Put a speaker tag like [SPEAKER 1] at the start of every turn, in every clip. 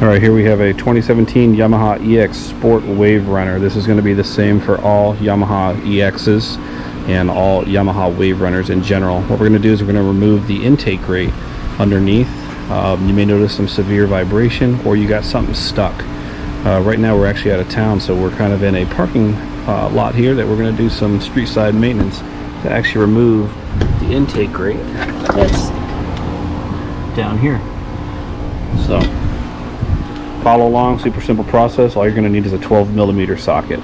[SPEAKER 1] Alright, here we have a 2017 Yamaha EX Sport Wave Runner. This is going to be the same for all Yamaha EXs and all Yamaha Wave Runners in general. What we're going to do is we're going to remove the intake grate underneath. You may notice some severe vibration, or you got something stuck. Right now we're actually out of town, so we're kind of in a parking lot here that we're going to do some street side maintenance to actually remove the intake grate that's down here. So follow along, super simple process. All you're going to need is a 12mm socket.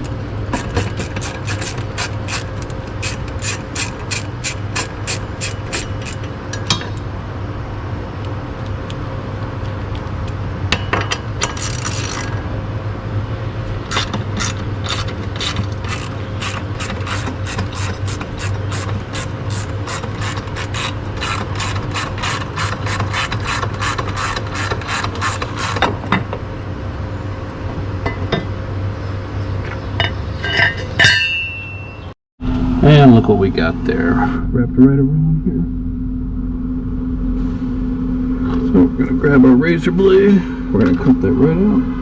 [SPEAKER 1] And look what we got there, wrapped right around here. So we're going to grab our razor blade, we're going to cut that right out.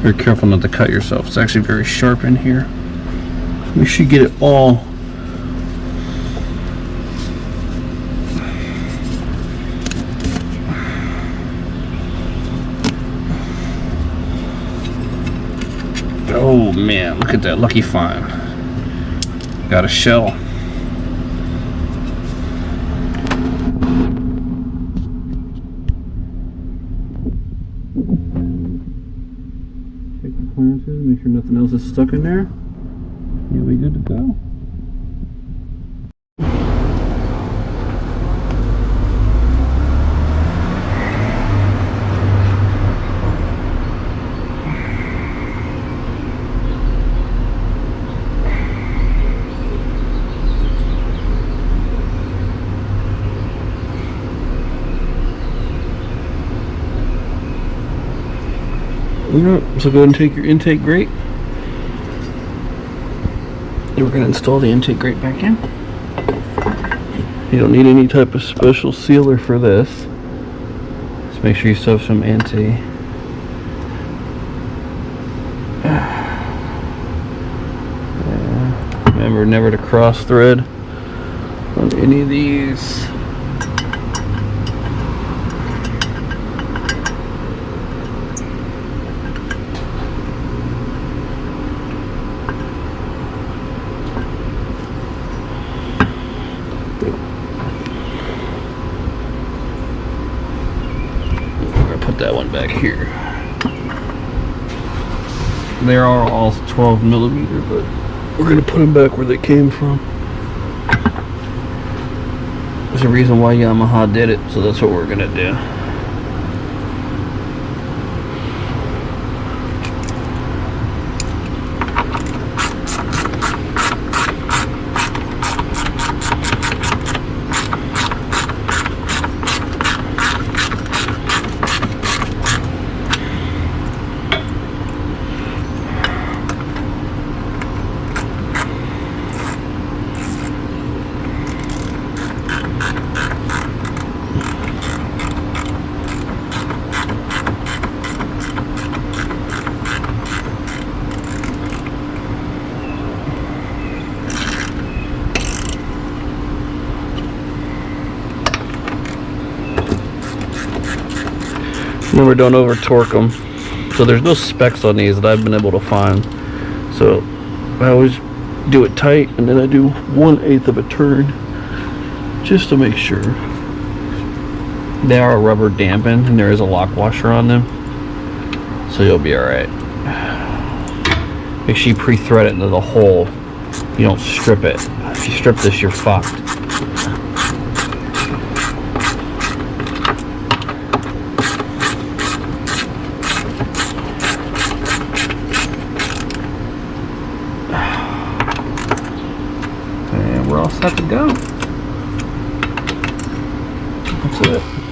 [SPEAKER 1] Very careful not to cut yourself. It's actually very sharp in here. Make sure you get it all. Oh man, look at that lucky find. Got a shell. Make sure nothing else is stuck in there. You'll be good to go. Alright, so go ahead and take your intake grate. And we're going to install the intake grate back in. You don't need any type of special sealer for this. Just make sure you still have some anti. Remember never to cross thread on any of these. That one back here. They are all 12mm, but we're going to put them back where they came from. There's a reason why Yamaha did it, so that's what we're going to do. Remember, don't over torque them. So there's no specs on these that I've been able to find. So I always do it tight, and then I do 1/8 of a turn just to make sure. They are rubber dampened, and there is a lock washer on them, so you'll be alright. Make sure you pre-thread it into the hole. You don't strip it. If you strip this, you're fucked. all set to go. That's it.